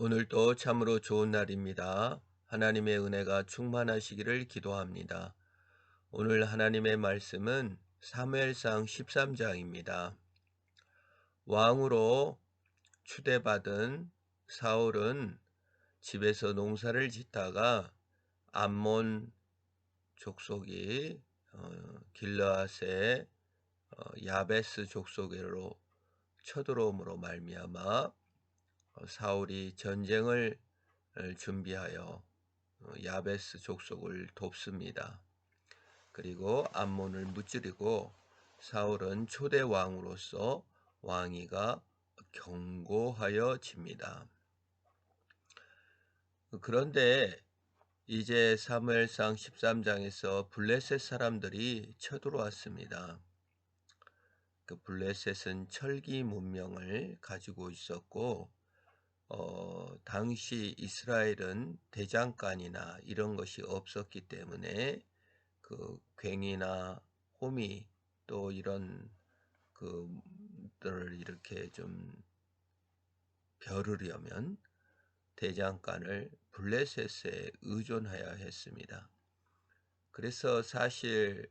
오늘도 참으로 좋은 날입니다. 하나님의 은혜가 충만하시기를 기도합니다. 오늘 하나님의 말씀은 사무엘상 13장입니다. 왕으로 추대받은 사울은 집에서 농사를 짓다가 암몬 족속이 길르앗의 야베스 족속으로 쳐들어옴으로 말미암아 사울이 전쟁을 준비하여 야베스 족속을 돕습니다. 그리고 암몬을 무찌르고 사울은 초대 왕으로서 왕위가 견고하여집니다. 그런데 이제 사무엘상 13장에서 블레셋 사람들이 쳐들어왔습니다. 그 블레셋은 철기 문명을 가지고 있었고 당시 이스라엘은 대장간이나 이런 것이 없었기 때문에 그 괭이나 호미 또 이런 그들을 이렇게 좀 벼르려면 대장간을 블레셋에 의존해야 했습니다. 그래서 사실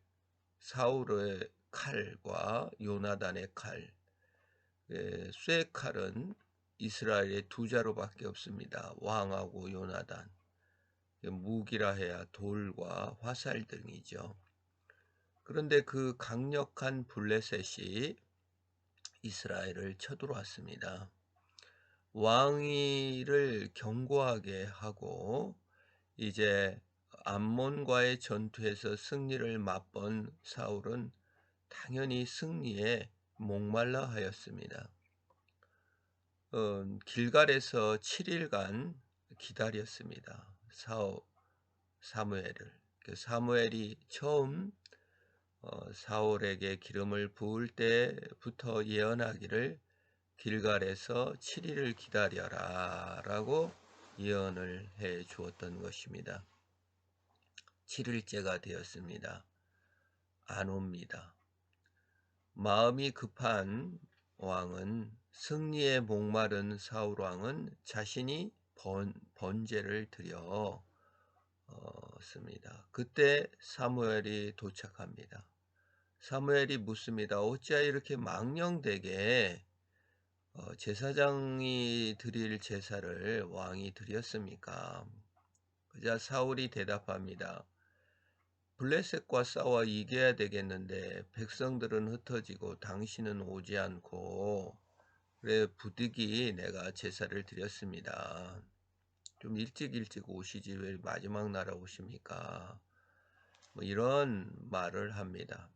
사울의 칼과 요나단의 칼, 쇠칼은 이스라엘의 두 자루밖에 없습니다. 왕하고 요나단. 무기라 해야 돌과 화살 등이죠. 그런데 그 강력한 블레셋이 이스라엘을 쳐들어왔습니다. 왕위를 견고하게 하고 이제 암몬과의 전투에서 승리를 맛본 사울은 당연히 승리에 목말라 하였습니다. 길갈에서 7일간 기다렸습니다. 사무엘을. 사무엘이 처음 사울에게 기름을 부을 때부터 예언하기를 길갈에서 7일을 기다려라 라고 예언을 해 주었던 것입니다. 7일째가 되었습니다. 안 옵니다. 마음이 급한 왕은, 승리에 목마른 사울왕은 자신이 번제를 드렸습니다. 그때 사무엘이 도착합니다. 사무엘이 묻습니다. 어찌하여 이렇게 망령되게 제사장이 드릴 제사를 왕이 드렸습니까? 그자 사울이 대답합니다. 블레셋과 싸워 이겨야 되겠는데 백성들은 흩어지고 당신은 오지 않고 그래 부득이 내가 제사를 드렸습니다. 좀 일찍 오시지 왜 마지막 날에 오십니까? 뭐 이런 말을 합니다.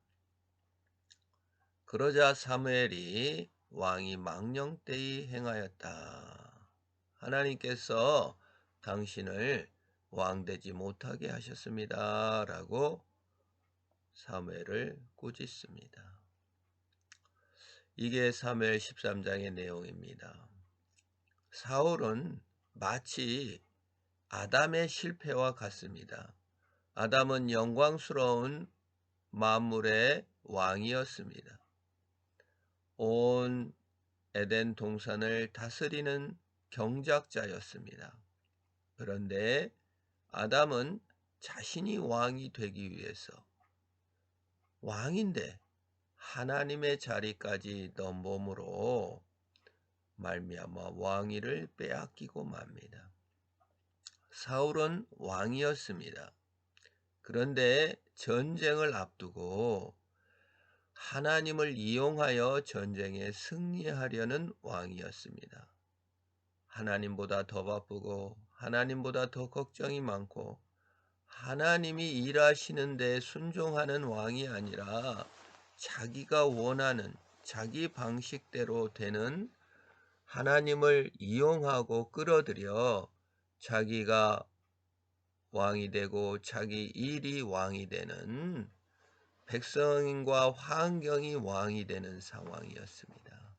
그러자 사무엘이 왕이 망령되이 행하였다. 하나님께서 당신을 왕되지 못하게 하셨습니다. 라고 사무엘을 꾸짖습니다. 이게 사무엘 13장의 내용입니다. 사울은 마치 아담의 실패와 같습니다. 아담은 영광스러운 만물의 왕이었습니다. 온 에덴 동산을 다스리는 경작자였습니다. 그런데 아담은 자신이 왕이 되기 위해서 왕인데 하나님의 자리까지 넘봄으로 말미암아 왕위를 빼앗기고 맙니다. 사울은 왕이었습니다. 그런데 전쟁을 앞두고 하나님을 이용하여 전쟁에 승리하려는 왕이었습니다. 하나님보다 더 바쁘고 하나님보다 더 걱정이 많고 하나님이 일하시는데 순종하는 왕이 아니라 자기가 원하는 자기 방식대로 되는 하나님을 이용하고 끌어들여 자기가 왕이 되고 자기 일이 왕이 되는 백성과 환경이 왕이 되는 상황이었습니다.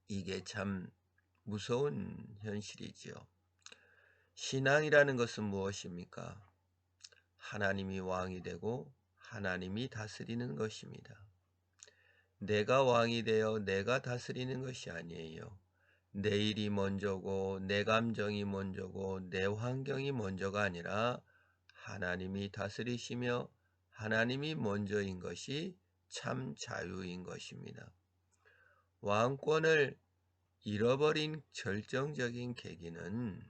이게 참 무서운 현실이지요. 신앙이라는 것은 무엇입니까? 하나님이 왕이 되고 하나님이 다스리는 것입니다. 내가 왕이 되어 내가 다스리는 것이 아니에요. 내 일이 먼저고 내 감정이 먼저고 내 환경이 먼저가 아니라 하나님이 다스리시며 하나님이 먼저인 것이 참 자유인 것입니다. 왕권을 잃어버린 결정적인 계기는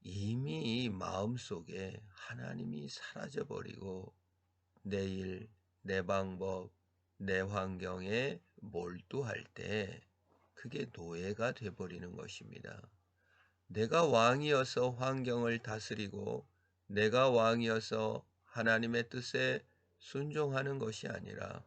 이미 마음속에 하나님이 사라져버리고 내 일, 내 방법, 내 환경에 몰두할 때 그게 노예가 돼버리는 것입니다. 내가 왕이어서 환경을 다스리고 내가 왕이어서 하나님의 뜻에 순종하는 것이 아니라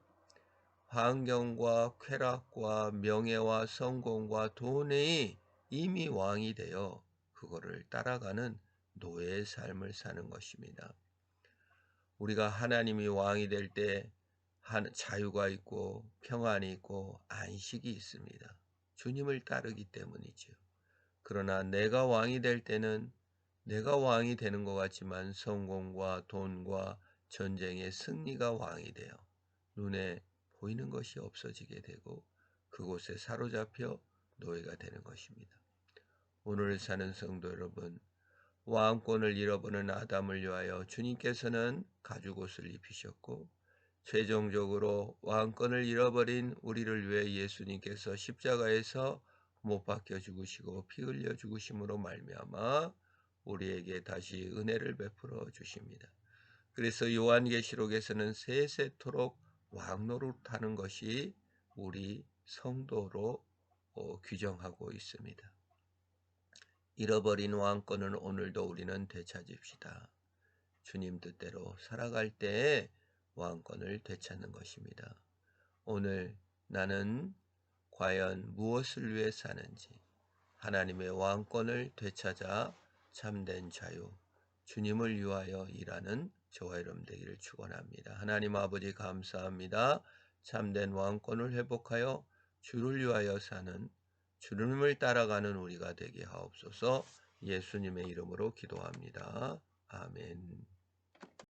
환경과 쾌락과 명예와 성공과 돈이 이미 왕이 되어 그거를 따라가는 노예의 삶을 사는 것입니다. 우리가 하나님이 왕이 될 때 자유가 있고 평안이 있고 안식이 있습니다. 주님을 따르기 때문이죠. 그러나 내가 왕이 될 때는 내가 왕이 되는 것 같지만 성공과 돈과 전쟁의 승리가 왕이 되어 눈에 보이는 것이 없어지게 되고 그곳에 사로잡혀 노예가 되는 것입니다. 오늘 사는 성도 여러분, 왕권을 잃어버린 아담을 위하여 주님께서는 가죽옷을 입히셨고 최종적으로 왕권을 잃어버린 우리를 위해 예수님께서 십자가에서 못 박혀 죽으시고 피 흘려 죽으심으로 말미암아 우리에게 다시 은혜를 베풀어 주십니다. 그래서 요한계시록에서는 세세토록 왕노릇하는 것이 우리 성도로 규정하고 있습니다. 잃어버린 왕권을 오늘도 우리는 되찾읍시다. 주님 뜻대로 살아갈 때에 왕권을 되찾는 것입니다. 오늘 나는 과연 무엇을 위해 사는지 하나님의 왕권을 되찾아 참된 자유, 주님을 위하여 일하는 저와 여러분 되기를 축원합니다. 하나님 아버지 감사합니다. 참된 왕권을 회복하여 주를 위하여 사는 주님을 따라가는 우리가 되게 하옵소서. 예수님의 이름으로 기도합니다. 아멘.